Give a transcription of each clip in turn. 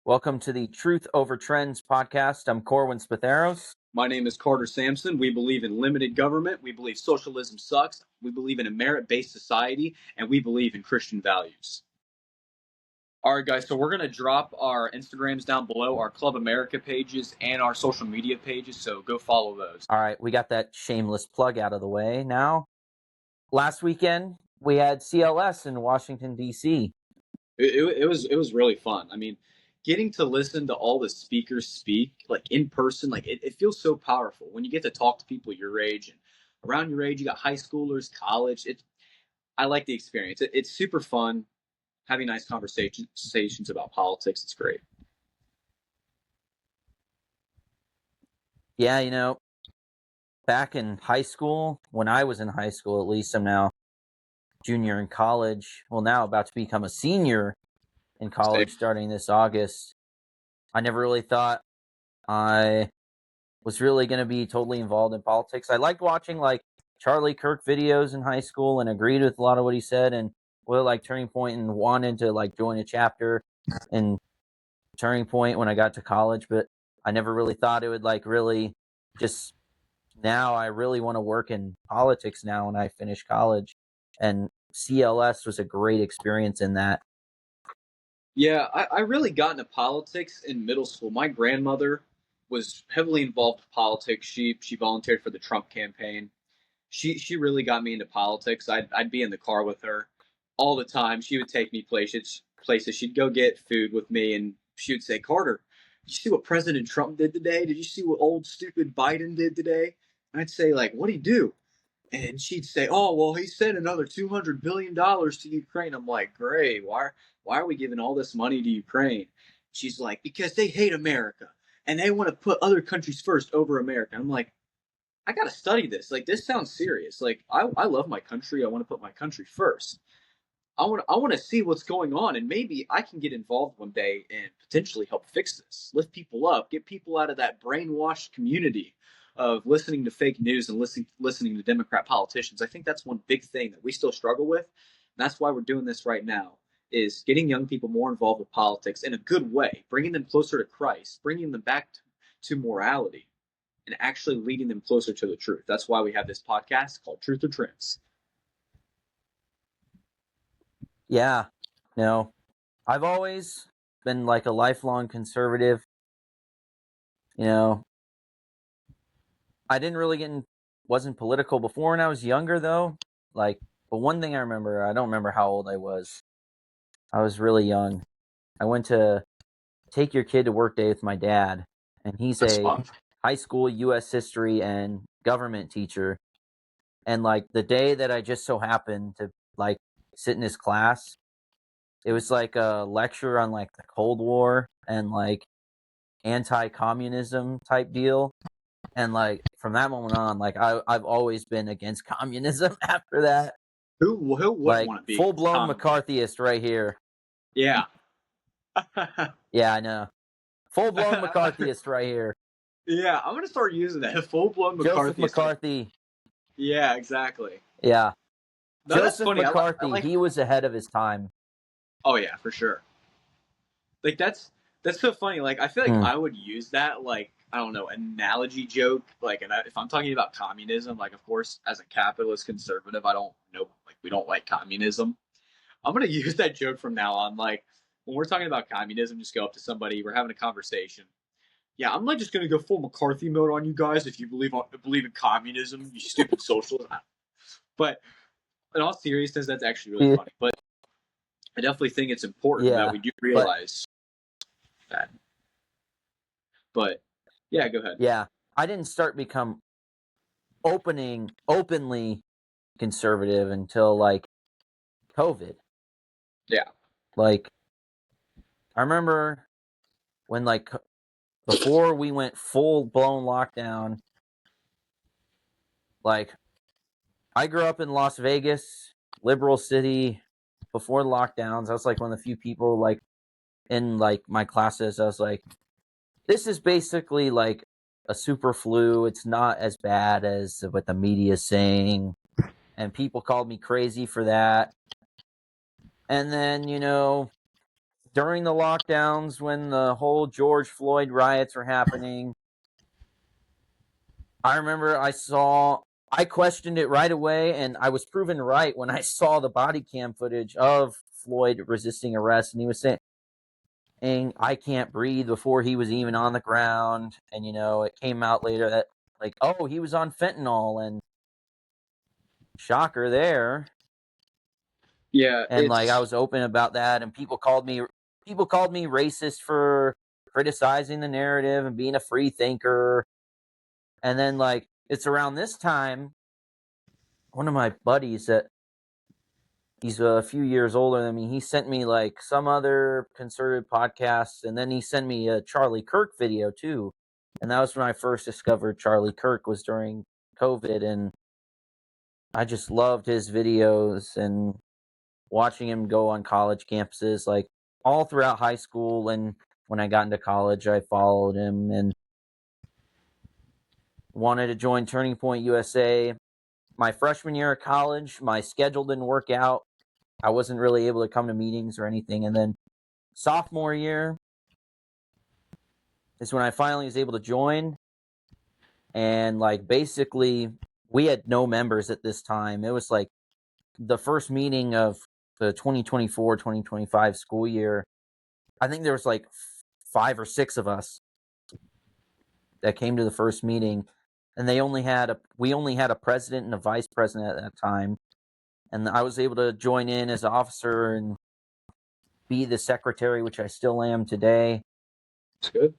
Welcome to the Truth Over Trends podcast. I'm Corwin Spatharos. My name is Samson. We believe in limited government. We believe socialism sucks. We believe in a merit-based society, and we believe in Christian values. All right, guys, so we're going to drop our Instagrams down below, our Club America pages, and our social media pages, so go follow those. All right, we got that shameless plug out of the way now. Last weekend, we had CLS in Washington, D.C. It was really fun. I mean, getting to listen to all the speakers speak, like in person, like it feels so powerful when you get to talk to people your age and around your age. You got high schoolers, college. I like the experience. It's super fun. Having nice conversations about politics. It's great. Yeah, back in high school, when I was in high school, at least, I'm now junior in college. Well, now about to become a senior in college starting this August. I never really thought I was really going to be totally involved in politics. I liked watching like Charlie Kirk videos in high school and agreed with a lot of what he said, and like Turning Point, and wanted to like join a chapter in Turning Point when I got to college, but I never really thought it would like really just. Now I really want to work in politics now when I finish college, and CLS was a great experience in that. Yeah, I really got into politics in middle school. My grandmother was heavily involved in politics. She volunteered for the Trump campaign. She really got me into politics. I'd be in the car with her all the time. She would take me places. She'd go get food with me, and she would say, "Carter, did you see what President Trump did today? Did you see what old stupid Biden did today?" And I'd say, like, "What'd he do?" And she'd say, "Oh, well, he sent another $200 billion to Ukraine." I'm like, "Great. Why are we giving all this money to Ukraine?" She's like, "Because they hate America and they want to put other countries first over America." I'm like, I got to study this. Like, this sounds serious. Like, I love my country. I want to put my country first. I want to see what's going on, and maybe I can get involved one day and potentially help fix this, lift people up, get people out of that brainwashed community of listening to fake news and listening to Democrat politicians. I think that's one big thing that we still struggle with. And that's why we're doing this right now, is getting young people more involved with politics in a good way, bringing them closer to Christ, bringing them back to morality, and actually leading them closer to the truth. That's why we have this podcast called Truth or Trends. Yeah, I've always been like a lifelong conservative. I didn't really wasn't political before when I was younger though. Like, but one thing I remember, I don't remember how old I was. I was really young. I went to take your kid to work day with my dad, and he's a high school U.S. history and government teacher. And like the day that I just so happened to like sit in his class, it was like a lecture on like the Cold War and like anti-communism type deal. And like from that moment on, like I've always been against communism after that. Who would like want to be full-blown McCarthyist right here? Yeah. Yeah, I know. Full-blown McCarthyist right here. Yeah, I'm gonna start using that. Full-blown McCarthyist. Joseph McCarthy. Yeah, exactly. Yeah. No, Joseph McCarthy, he was ahead of his time. Oh yeah, for sure. Like that's so funny. Like I feel like I would use that, like, I don't know, analogy joke. Like, and if I'm talking about communism, like, of course, as a capitalist conservative, I don't know, like, we don't like communism. I'm gonna use that joke from now on. Like, when we're talking about communism, just go up to somebody, we're having a conversation. Yeah, I'm not just gonna go full McCarthy mode on you guys if you believe in communism, you stupid socialists. But in all seriousness, that's actually really funny. But I definitely think it's important that we do realize that. But yeah, go ahead. Yeah, I didn't start become openly conservative until like COVID. Yeah. Like, I remember when like before we went full-blown lockdown, like I grew up in Las Vegas, liberal city. Before the lockdowns, I was like one of the few people like in like my classes. I was like, this is basically like a super flu. It's not as bad as what the media is saying. And people called me crazy for that. And then, during the lockdowns when the whole George Floyd riots were happening. I remember I questioned it right away, and I was proven right when I saw the body cam footage of Floyd resisting arrest, and he was saying, I can't breathe before he was even on the ground. And, it came out later that, like, oh, he was on fentanyl, and shocker there. Yeah, And, like, I was open about that, and people called me racist for criticizing the narrative and being a free thinker. And then, like, it's around this time, one of my buddies that he's a few years older than me, he sent me, like, some other conservative podcasts, and then he sent me a Charlie Kirk video, too. And that was when I first discovered Charlie Kirk, was during COVID, and I just loved his videos and watching him go on college campuses, like, all throughout high school. And when I got into college, I followed him and wanted to join Turning Point USA. My freshman year of college, my schedule didn't work out. I wasn't really able to come to meetings or anything. And then sophomore year is when I finally was able to join. And, like, basically, we had no members at this time. It was like the first meeting of the 2024-2025 school year. I think there was like 5 or 6 of us that came to the first meeting, and we only had a president and a vice president at that time. And I was able to join in as an officer and be the secretary, which I still am today. That's good.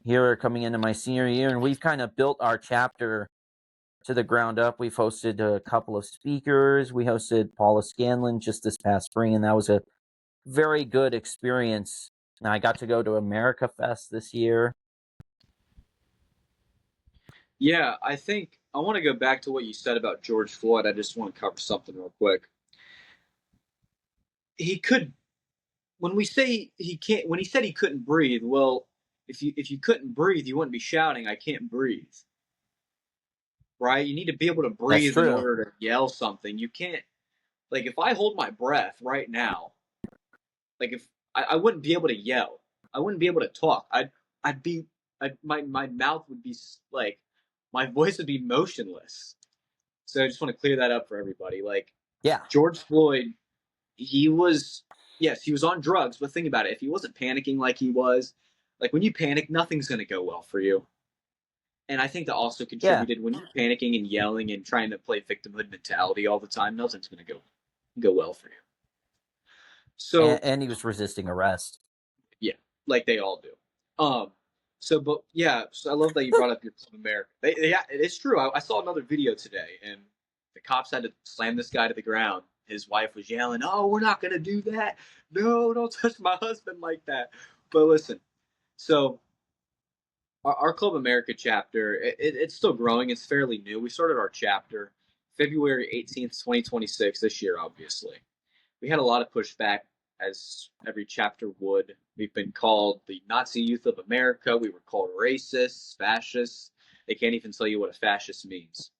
Here, coming into my senior year, and we've kind of built our chapter to the ground up. We've hosted a couple of speakers. We hosted Paula Scanlon just this past spring, and that was a very good experience. And I got to go to America Fest this year. Yeah, I think I want to go back to what you said about George Floyd. I just want to cover something real quick. He could, when we say he can't, when he said he couldn't breathe, well, if you couldn't breathe, you wouldn't be shouting, "I can't breathe." Right? You need to be able to breathe in order to yell something. You can't, like, if I hold my breath right now, like, if I wouldn't be able to yell, I wouldn't be able to talk. My mouth would be like, my voice would be motionless. So I just want to clear that up for everybody. Like, Yeah. George Floyd, he was on drugs, but think about it. If he wasn't panicking like he was, like, when you panic, nothing's going to go well for you. And I think that also contributed when you're panicking and yelling and trying to play victimhood mentality all the time, nothing's going to go well for you. So and he was resisting arrest. Yeah, like they all do. But I love that you brought up your Club America. It's true. I saw another video today, and the cops had to slam this guy to the ground. His wife was yelling, "Oh, we're not gonna do that. No, don't touch my husband like that." But listen, so our Club America chapter, it's still growing. It's fairly new. We started our chapter February 18th, 2026, this year, obviously. We had a lot of pushback, as every chapter would. We've been called the Nazi Youth of America. We were called racists, fascists. They can't even tell you what a fascist means.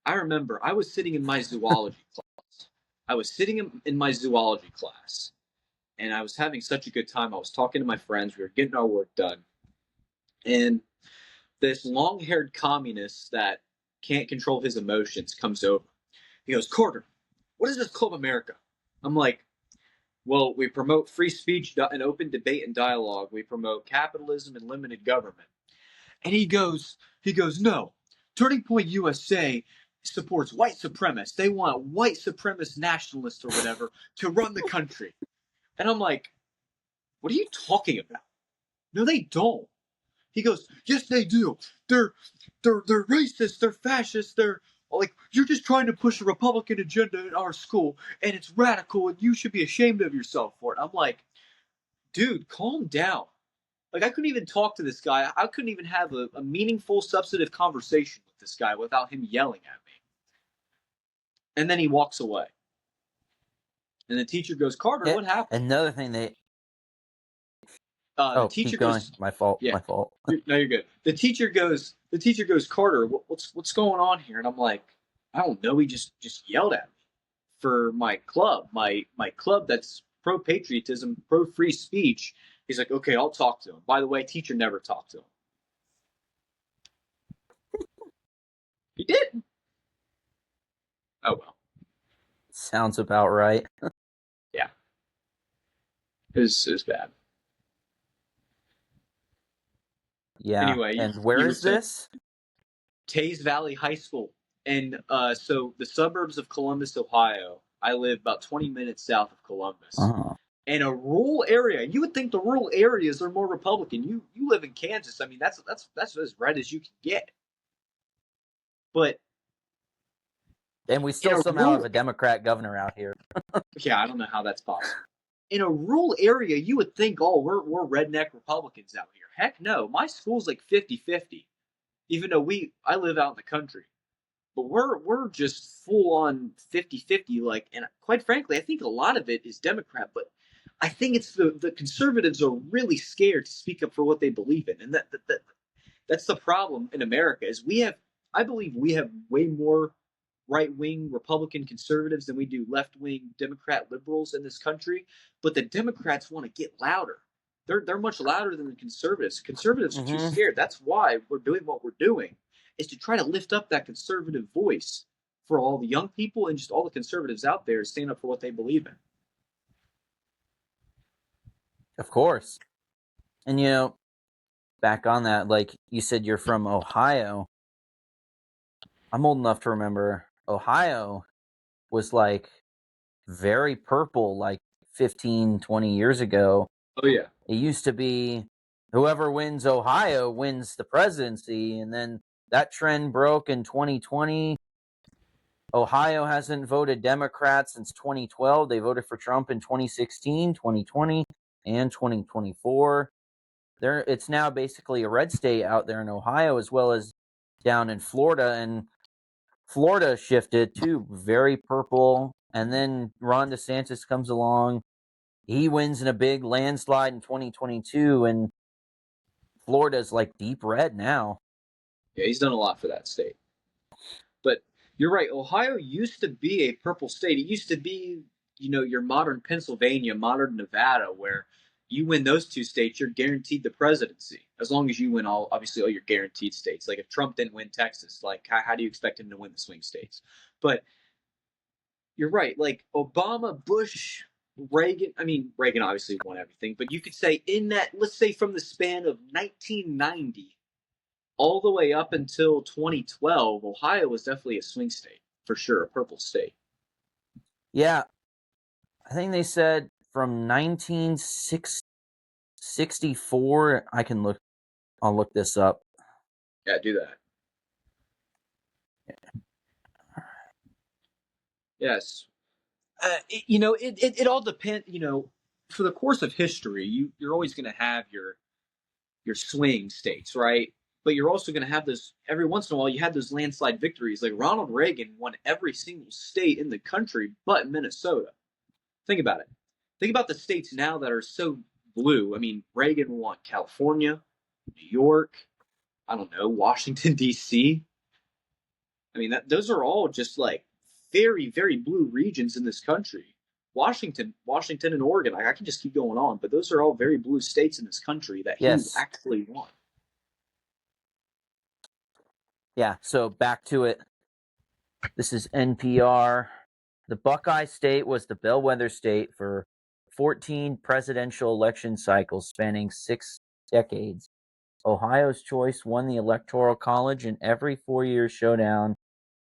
I remember I was sitting in my zoology class. And I was having such a good time. I was talking to my friends. We were getting our work done. And this long-haired communist that can't control his emotions comes over. He goes, "Carter, what is this Club America?" I'm like, "Well, we promote free speech and open debate and dialogue. We promote capitalism and limited government." And he goes, "No, Turning Point USA supports white supremacists. They want white supremacist nationalists or whatever to run the country." And I'm like, "What are you talking about? No, they don't." He goes, "Yes, they do. They're racist. They're fascist. They're like, you're just trying to push a Republican agenda in our school, and it's radical, and you should be ashamed of yourself for it." I'm like, "Dude, calm down." Like, I couldn't even talk to this guy. I couldn't even have a meaningful, substantive conversation with this guy without him yelling at me. And then he walks away. And the teacher goes, "Carter, what happened?" Another thing The teacher keep going. goes, My fault. Yeah. My fault. No, you're good. The teacher goes, "Carter, what's going on here?" And I'm like, "I don't know. He just yelled at me for my club, my club that's pro-patriotism, pro-free speech. He's like, okay, I'll talk to him. By the way, teacher never talked to him. He did. Oh, well. Sounds about right. Yeah. It was bad. Yeah. Anyway, and where is this? Taze Valley High School. And so the suburbs of Columbus, Ohio. I live about 20 minutes south of Columbus. Oh. In a rural area, you would think the rural areas are more Republican. You live in Kansas. I mean, that's as red as you can get. But And we still somehow have a Democrat governor out here. Yeah, I don't know how that's possible. In a rural area, you would think, oh, we're redneck Republicans out here. Heck no. My school's like 50-50. Even though I live out in the country. But we're just full on 50-50, like, and quite frankly, I think a lot of it is Democrat, but I think it's the conservatives are really scared to speak up for what they believe in. And that's the problem in America is I believe we have way more right-wing Republican conservatives than we do left-wing Democrat liberals in this country. But the Democrats want to get louder. They're much louder than the conservatives. Conservatives are too scared. That's why we're doing what we're doing, is to try to lift up that conservative voice for all the young people and just all the conservatives out there stand up for what they believe in. Of course. And back on that, like you said, you're from Ohio. I'm old enough to remember Ohio was like very purple like 15, 20 years ago. Oh, yeah. It used to be whoever wins Ohio wins the presidency. And then that trend broke in 2020. Ohio hasn't voted Democrat since 2012. They voted for Trump in 2016, 2020, and 2024. It's now basically a red state out there in Ohio, as well as down in Florida. And Florida shifted to very purple. And then Ron DeSantis comes along. He wins in a big landslide in 2022. And Florida's like deep red now. Yeah, he's done a lot for that state. But you're right. Ohio used to be a purple state. It used to be, your modern Pennsylvania, modern Nevada, where you win those two states, you're guaranteed the presidency. As long as you win all your guaranteed states. Like if Trump didn't win Texas, like how do you expect him to win the swing states? But you're right. Like Obama, Bush, Reagan. I mean, Reagan obviously won everything, but you could say let's say from the span of 1990 all the way up until 2012, Ohio was definitely a swing state, for sure, a purple state. Yeah. I think they said from 1964, I'll look this up. Yeah, do that. Yes. It all depends, for the course of history, you're always going to have your swing states, right? But you're also going to have those, every once in a while, you had those landslide victories. Like Ronald Reagan won every single state in the country but Minnesota. Think about it. Think about the states now that are so blue. I mean, Reagan won California, New York, I don't know, Washington, D.C. I mean, those are all just like very, very blue regions in this country. Washington and Oregon, I can just keep going on, but those are all very blue states in this country that he actually won. Yeah, so back to it. This is NPR. The Buckeye State was the bellwether state for 14 presidential election cycles spanning 6 decades. Ohio's choice won the Electoral College in every 4-year showdown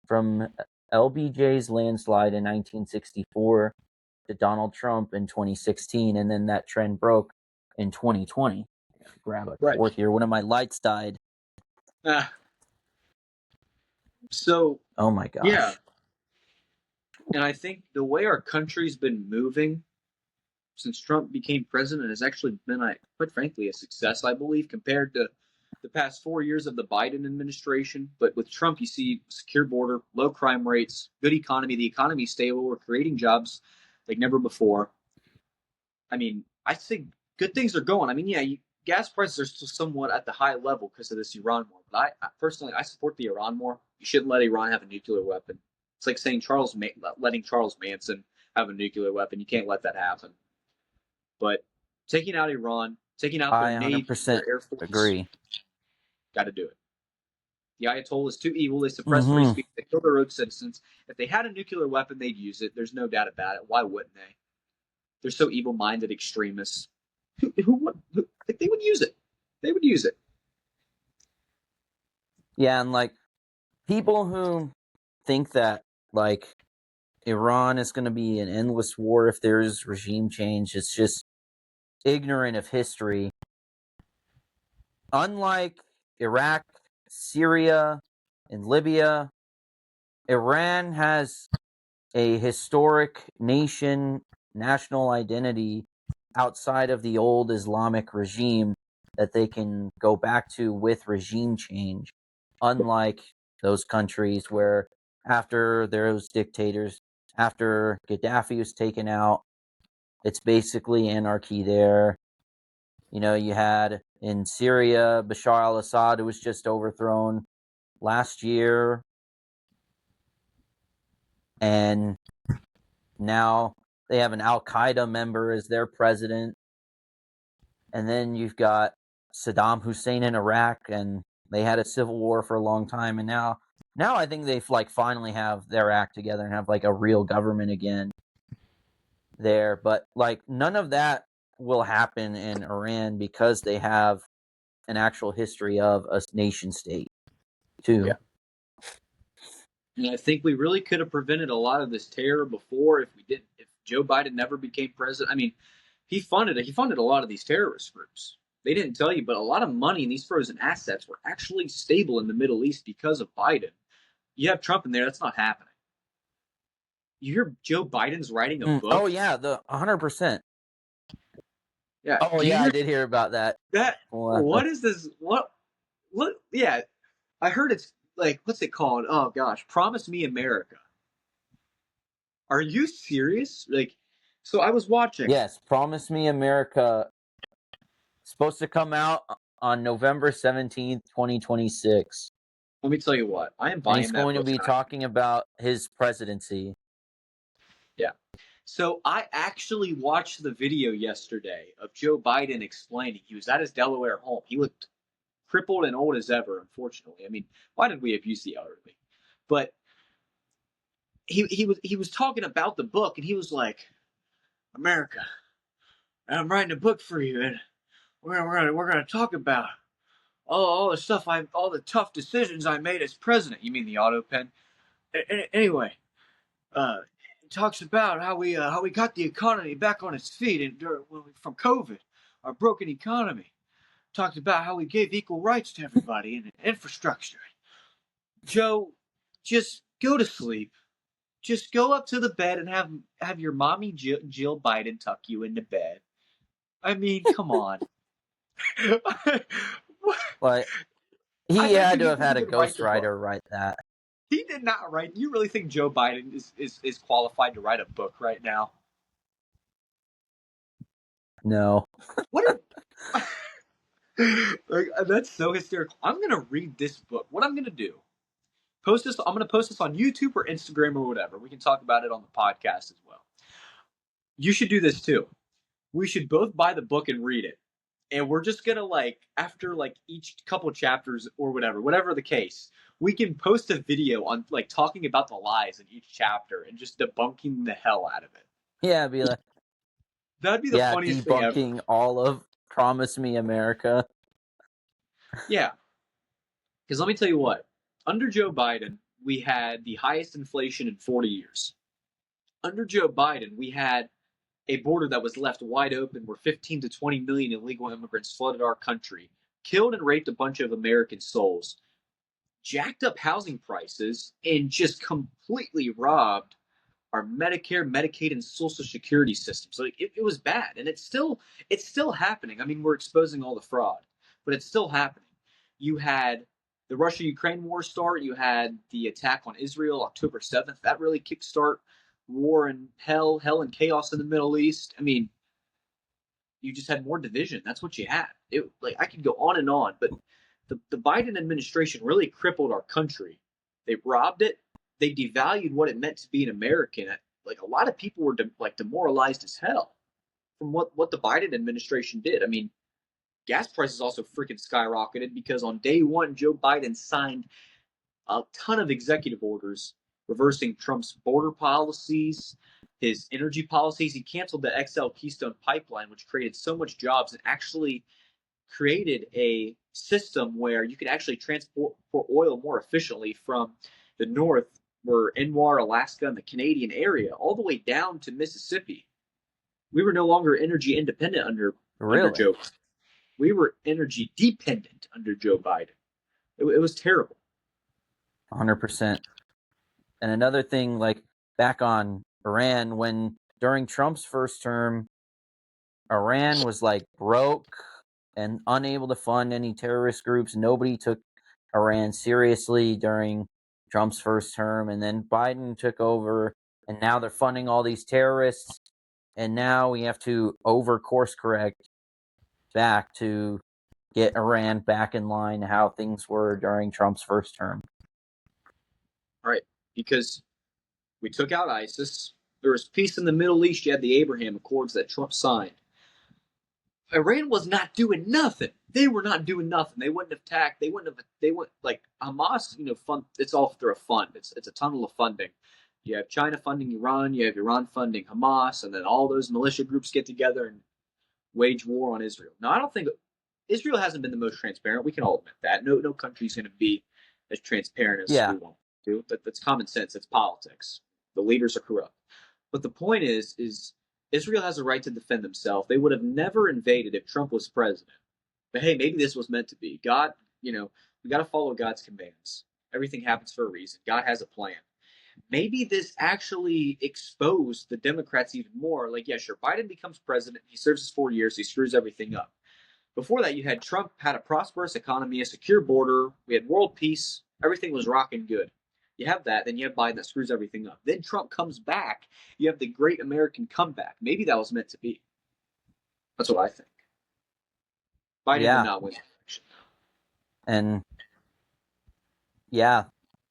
from LBJ's landslide in 1964 to Donald Trump in 2016, and then that trend broke in 2020. Grab a fourth here. One of my lights died. So, oh my gosh. Yeah. And I think the way our country's been moving since Trump became president has actually been, quite frankly, a success, I believe, compared to the past 4 years of the Biden administration. But with Trump, you see secure border, low crime rates, good economy. The economy's stable. We're creating jobs like never before. I mean, I think good things are going. I mean, yeah, gas prices are still somewhat at the high level because of this Iran war. But I personally support the Iran war. You shouldn't let Iran have a nuclear weapon. It's like saying letting Charles Manson have a nuclear weapon. You can't let that happen. But taking out Iran, taking out their I Navy, 100% their Air Force, agree. got to do it. The Ayatollah is too evil. They suppress free Hmm. speech. They kill their own citizens. If they had a nuclear weapon, they'd use it. There's no doubt about it. Why wouldn't they? They're so evil-minded extremists. Like, they would use it. They would use it. Yeah, and like people who think that like Iran is going to be an endless war if there's regime change, it's just ignorant of history. Unlike Iraq, Syria, and Libya, Iran has a historic national identity outside of the old Islamic regime that they can go back to with regime change, unlike those countries where after those dictators, after Gaddafi was taken out, it's basically anarchy there. You know, you had in Syria Bashar al-Assad, who was just overthrown last year, and now they have an Al-Qaeda member as their president. And then you've got Saddam Hussein in Iraq, and they had a civil war for a long time. And now I think they've like finally have their act together and have like a real government again there. But like none of that will happen in Iran because they have an actual history of a nation state too. Yeah. And I think we really could have prevented a lot of this terror before if Joe Biden never became president. I mean, he funded a lot of these terrorist groups. They didn't tell you, but a lot of money in these frozen assets were actually stable in the Middle East because of Biden. You have Trump in there, that's not happening. You hear Joe Biden's writing a book? Oh yeah, the 100%. Yeah. Oh yeah, I did hear about that. What is this? What? Yeah, I heard it's like, what's it called? Oh gosh, Promise Me America. Are you serious? Like, so I was watching. Yes, Promise Me America. Supposed to come out on November 17th, 2026. Let me tell you what, I am And buying he's that going to book. be talking about his presidency. Yeah. So I actually watched the video yesterday of Joe Biden explaining. He was at his Delaware home. He looked crippled and old as ever, unfortunately. I mean, why did we abuse the elderly? But he was talking about the book, and he was like, America, I'm writing a book for you, and we're gonna talk about all the stuff all the tough decisions I made as president. You mean the auto pen? Anyway, it talks about how we got the economy back on its feet from COVID, our broken economy. Talked about how we gave equal rights to everybody and infrastructure. Joe, just go to sleep. Just go up to the bed and have your mommy Jill Biden tuck you into bed. I mean, come on. But he had to have had a ghostwriter write that. He did not write. You really think Joe Biden is qualified to write a book right now? No. What? Like, that's so hysterical. I'm gonna read this book. What I'm gonna do? Post this. I'm gonna post this on YouTube or Instagram or whatever. We can talk about it on the podcast as well. You should do this too. We should both buy the book and read it. And we're just gonna after each couple chapters or whatever the case, we can post a video on talking about the lies in each chapter and just debunking the hell out of it. Yeah, be like, that'd be the funniest thing ever. Debunking all of Promise Me America. Yeah, because let me tell you what. Under Joe Biden, we had the highest inflation in 40 years. Under Joe Biden, we had a border that was left wide open where 15 to 20 million illegal immigrants flooded our country, killed and raped a bunch of American souls, jacked up housing prices, and just completely robbed our Medicare, Medicaid, and Social Security systems. Like it was bad, and it's still happening. I mean, we're exposing all the fraud, but it's still happening. You had the Russia-Ukraine war start. You had the attack on Israel October 7th. That really kickstart war and hell and chaos in the Middle East. I mean, you just had more division. That's what you had. I could go on and on, but the Biden administration really crippled our country. They robbed it. They devalued what it meant to be an American. Like a lot of people were demoralized as hell. from what the Biden administration did. I mean, gas prices also freaking skyrocketed because on day one, Joe Biden signed a ton of executive orders reversing Trump's border policies, his energy policies. He canceled the XL Keystone pipeline, which created so much jobs and actually created a system where you could actually transport oil more efficiently from the north, where Enwar, Alaska, and the Canadian area, all the way down to Mississippi. We were no longer energy independent under Really? Joe. We were energy dependent under Joe Biden. It was terrible. 100%. And another thing, like back on Iran, when during Trump's first term, Iran was like broke and unable to fund any terrorist groups. Nobody took Iran seriously during Trump's first term. And then Biden took over, and now they're funding all these terrorists. And now we have to over course correct back to get Iran back in line how things were during Trump's first term. Right. Because we took out ISIS. There was peace in the Middle East. You had the Abraham Accords that Trump signed. Iran was not doing nothing. They were not doing nothing. They wouldn't have attacked. They wouldn't like Hamas, fund. It's all through a fund. It's a tunnel of funding. You have China funding Iran. You have Iran funding Hamas, and then all those militia groups get together and wage war on Israel. Now, I don't think Israel hasn't been the most transparent. We can all admit that. No country's going to be as transparent as we want to. That's common sense. It's politics. The leaders are corrupt. But the point is Israel has a right to defend themselves. They would have never invaded if Trump was president. But hey, maybe this was meant to be. God, we got to follow God's commands. Everything happens for a reason. God has a plan. Maybe this actually exposed the Democrats even more. Like, yeah, sure, Biden becomes president. He serves his 4 years. He screws everything up. Before that, you had Trump had a prosperous economy, a secure border. We had world peace. Everything was rocking good. You have that. Then you have Biden that screws everything up. Then Trump comes back. You have the great American comeback. Maybe that was meant to be. That's what I think. Biden did not win the election. And yeah,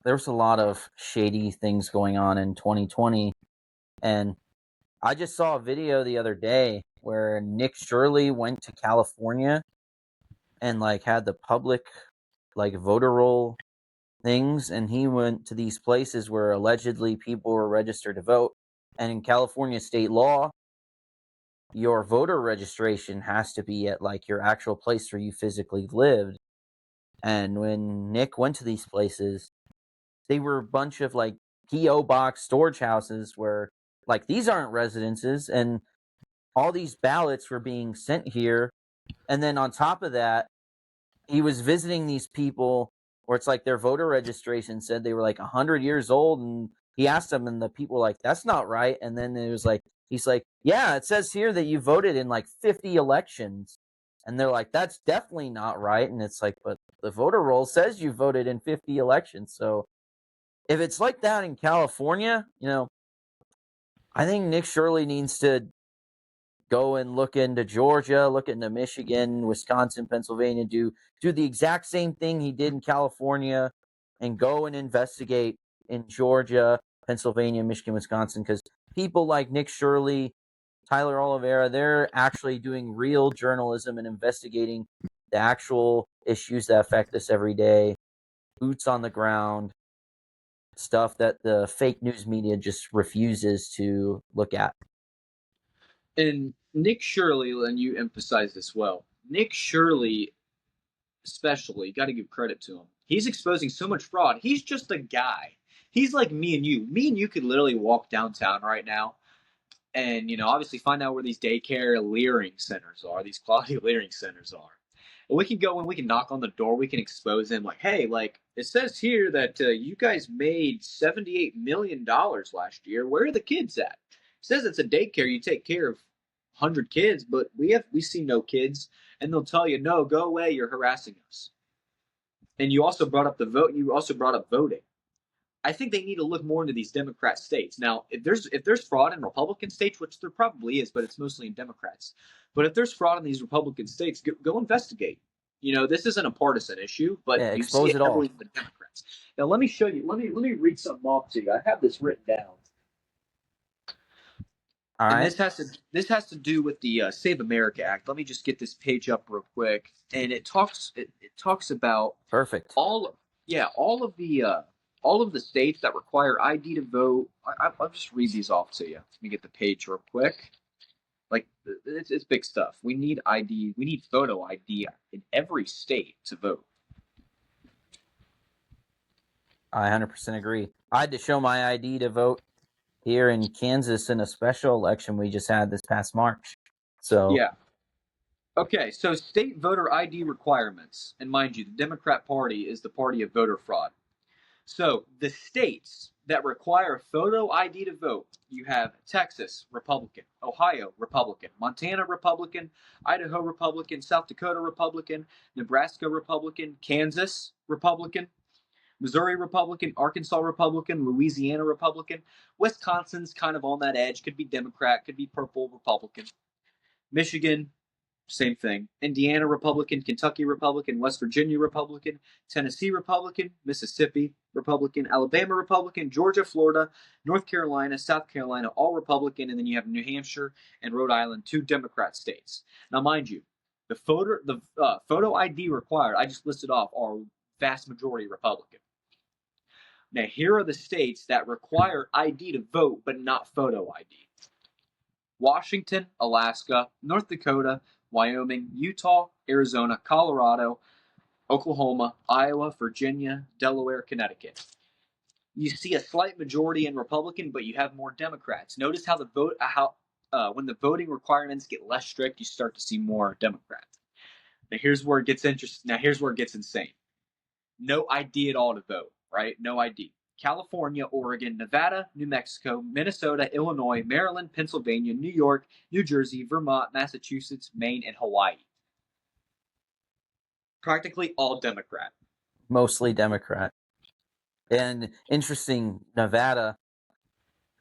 there was a lot of shady things going on in 2020. And I just saw a video the other day where Nick Shirley went to California and had the public voter roll things, and he went to these places where allegedly people were registered to vote. And in California state law, your voter registration has to be at your actual place where you physically lived. And when Nick went to these places, they were a bunch of P.O. box storage houses where these aren't residences, and all these ballots were being sent here. And then on top of that, he was visiting these people where it's their voter registration said they were 100 years old, and he asked them, and the people were that's not right. And then it was he's yeah, it says here that you voted in 50 elections. And they're that's definitely not right. And it's but the voter roll says you voted in 50 elections. So if it's like that in California, I think Nick Shirley needs to go and look into Georgia, look into Michigan, Wisconsin, Pennsylvania, do the exact same thing he did in California, and go and investigate in Georgia, Pennsylvania, Michigan, Wisconsin, because people like Nick Shirley, Tyler Oliveira, they're actually doing real journalism and investigating the actual issues that affect us every day, boots on the ground, stuff that the fake news media just refuses to look at. And Nick Shirley, and you emphasize this well, Nick Shirley especially, got to give credit to him. He's exposing so much fraud. He's just a guy. He's like me and you. Me and you could literally walk downtown right now and, obviously find out where these daycare leering centers are, these quality leering centers are. And we can go and we can knock on the door. We can expose them hey, it says here that you guys made $78 million last year. Where are the kids at? It says it's a daycare. You take care of 100 kids, but we see no kids. And they'll tell you, no, go away. You're harassing us. And you also brought up the vote. You also brought up voting. I think they need to look more into these Democrat states. Now, if there's fraud in Republican states, which there probably is, but it's mostly in Democrats. But if there's fraud in these Republican states, go investigate. This isn't a partisan issue, but you see it heavily in the Democrats. Now, let me show you. Let me read something off to you. I have this written down. All And right. this has to do with the Save America Act. Let me just get this page up real quick, and it talks about Perfect. all yeah all of the states that require ID to vote. I'll just read these off to you. Let me get the page real quick. Like it's big stuff. We need ID. We need photo ID in every state to vote. I 100% agree. I had to show my ID to vote here in Kansas in a special election we just had this past March. So, Yeah. Okay, so state voter ID requirements, and mind you, the Democrat Party is the party of voter fraud. So the states that require photo ID to vote, you have Texas, Republican, Ohio, Republican, Montana, Republican, Idaho, Republican, South Dakota, Republican, Nebraska, Republican, Kansas, Republican, Missouri, Republican, Arkansas, Republican, Louisiana, Republican. Wisconsin's kind of on that edge, could be Democrat, could be purple, Republican. Michigan, same thing. Indiana Republican, Kentucky Republican, West Virginia Republican, Tennessee Republican, Mississippi Republican, Alabama Republican, Georgia, Florida, North Carolina, South Carolina, all Republican, and then you have New Hampshire and Rhode Island, two Democrat states. Now, mind you, the photo ID required, I just listed off, are vast majority Republican. Now, here are the states that require ID to vote, but not photo ID. Washington, Alaska, North Dakota, Wyoming, Utah, Arizona, Colorado, Oklahoma, Iowa, Virginia, Delaware, Connecticut. You see a slight majority in Republican, but you have more Democrats. Notice how when the voting requirements get less strict, you start to see more Democrats. Now here's where it gets interesting. Now here's where it gets insane. No ID at all to vote, right? No ID. California, Oregon, Nevada, New Mexico, Minnesota, Illinois, Maryland, Pennsylvania, New York, New Jersey, Vermont, Massachusetts, Maine, and Hawaii. Practically all Democrat. mostly Democrat. And interesting, Nevada,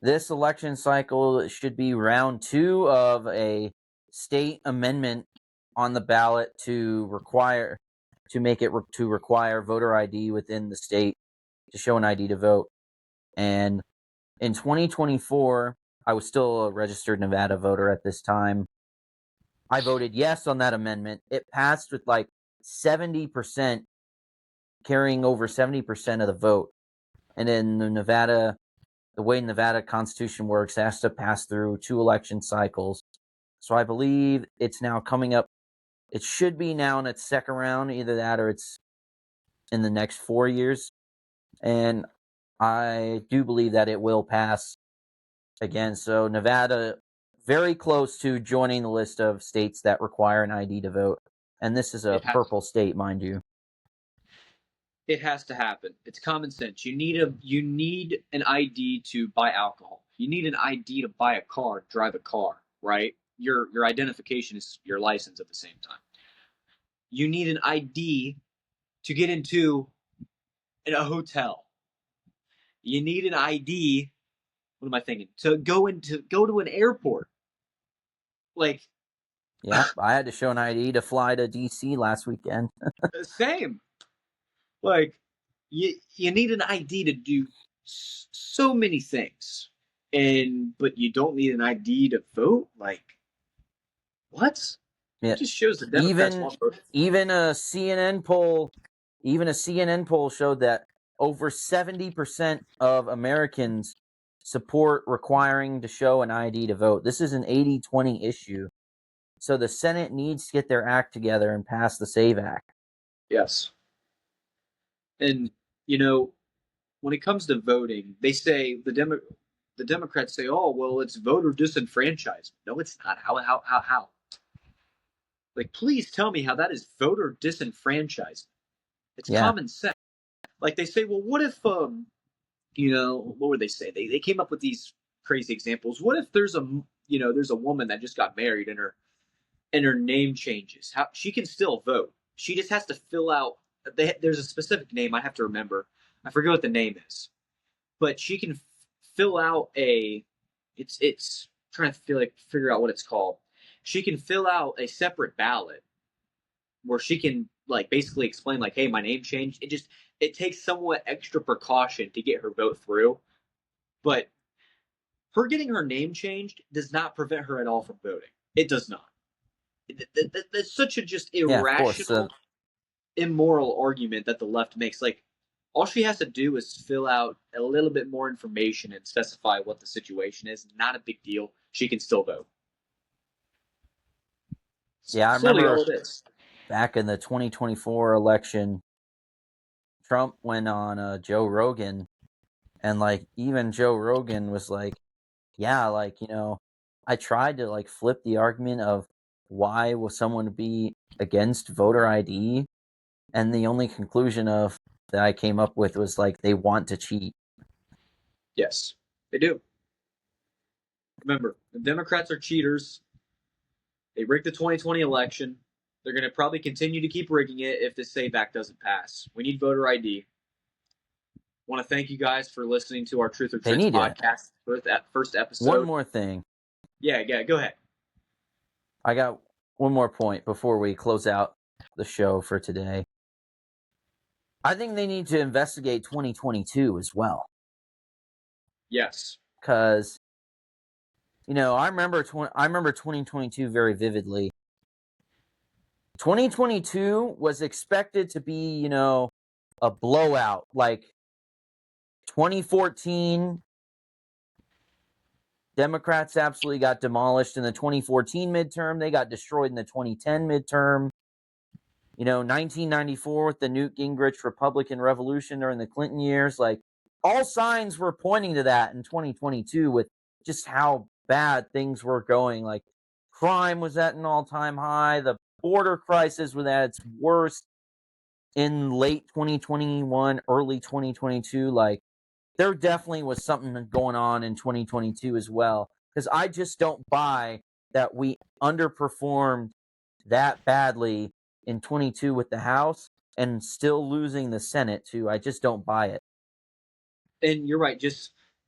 this election cycle should be round 2 of a state amendment on the ballot to require voter ID within the state to show an ID to vote. And in 2024, I was still a registered Nevada voter at this time. I voted yes on that amendment. It passed with like 70%, carrying over 70% of the vote. And in the way Nevada Constitution works, it has to pass through 2 election cycles. So I believe it's now coming up. It should be now in its second round, either that or it's in the next 4 years. And I do believe that it will pass again. So Nevada, very close to joining the list of states that require an ID to vote. And this is a purple state, mind you. It has to happen. It's common sense. You need an ID to buy alcohol. You need an ID to buy a car, drive a car, right? Your identification is your license at the same time. You need an ID to get into a hotel. You need an ID. What am I thinking? To go to an airport. Like, Yeah, I had to show an ID to fly to DC last weekend. same. Like, you need an ID to do so many things, but you don't need an ID to vote. Like, what? Yeah. It just shows the Democrats want vote. Even a CNN poll showed that over 70% of Americans support requiring to show an ID to vote. This is an 80-20 issue. So the Senate needs to get their act together and pass the SAVE Act. Yes. And, when it comes to voting, they say the Democrats say, "Oh, well, it's voter disenfranchisement." No, it's not. How? Like, please tell me how that is voter disenfranchisement. It's common sense. Like, they say, well, what if what would they say? They came up with these crazy examples. What if there's a woman that just got married and her name changes? How she can still vote? She just has to fill out. There's a specific name I have to remember. I forget what the name is, but she can fill out It's trying to figure out what it's called. She can fill out a separate ballot where she can basically explain hey, my name changed. It takes somewhat extra precaution to get her vote through, but her getting her name changed does not prevent her at all from voting. It does not. That's such a just Yeah, of course. irrational, immoral argument that the left makes. Like, all she has to do is fill out a little bit more information and specify what the situation is. Not a big deal. She can still vote. Yeah, I That's literally remember all it is. back in the 2024 election, Trump went on Joe Rogan, and like even Joe Rogan was like, yeah, like, I tried to like flip the argument of why will someone be against voter ID, and the only conclusion of that I came up with was like they want to cheat. Yes, they do. Remember, the Democrats are cheaters. They rigged the 2020 election. They're going to probably continue to keep rigging it if this SAVE Act doesn't pass. We need voter ID. Want to thank you guys for listening to our Truth or They Trends need it. podcast, first episode. One more thing. Yeah, go ahead. I got one more point before we close out the show for today. I think they need to investigate 2022 as well. Yes. Because, I remember 2022 very vividly. 2022 was expected to be, a blowout. Like 2014, Democrats absolutely got demolished in the 2014 midterm. They got destroyed in the 2010 midterm. 1994 with the Newt Gingrich Republican Revolution during the Clinton years. Like, all signs were pointing to that in 2022 with just how bad things were going. Like, crime was at an all-time high. The border crisis was at its worst in late 2021, early 2022. Like, there definitely was something going on in 2022 as well. Because I just don't buy that we underperformed that badly in 22 with the House and still losing the Senate too. I just don't buy it. And you're right.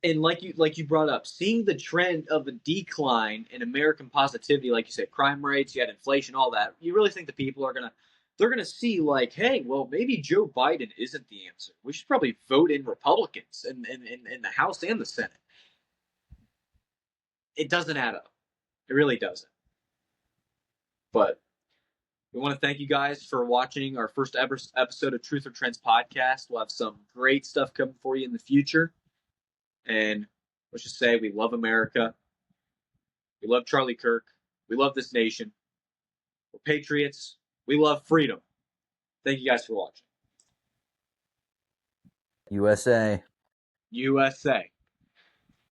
And like you brought up, seeing the trend of a decline in American positivity, like you said, crime rates, you had inflation, all that. You really think the people are they're gonna see like, hey, well, maybe Joe Biden isn't the answer. We should probably vote in Republicans in the House and the Senate. It doesn't add up. It really doesn't. But we want to thank you guys for watching our first episode of Truth or Trends podcast. We'll have some great stuff coming for you in the future. And let's just say we love America. We love Charlie Kirk. We love this nation. We're patriots. We love freedom. Thank you guys for watching. USA. USA.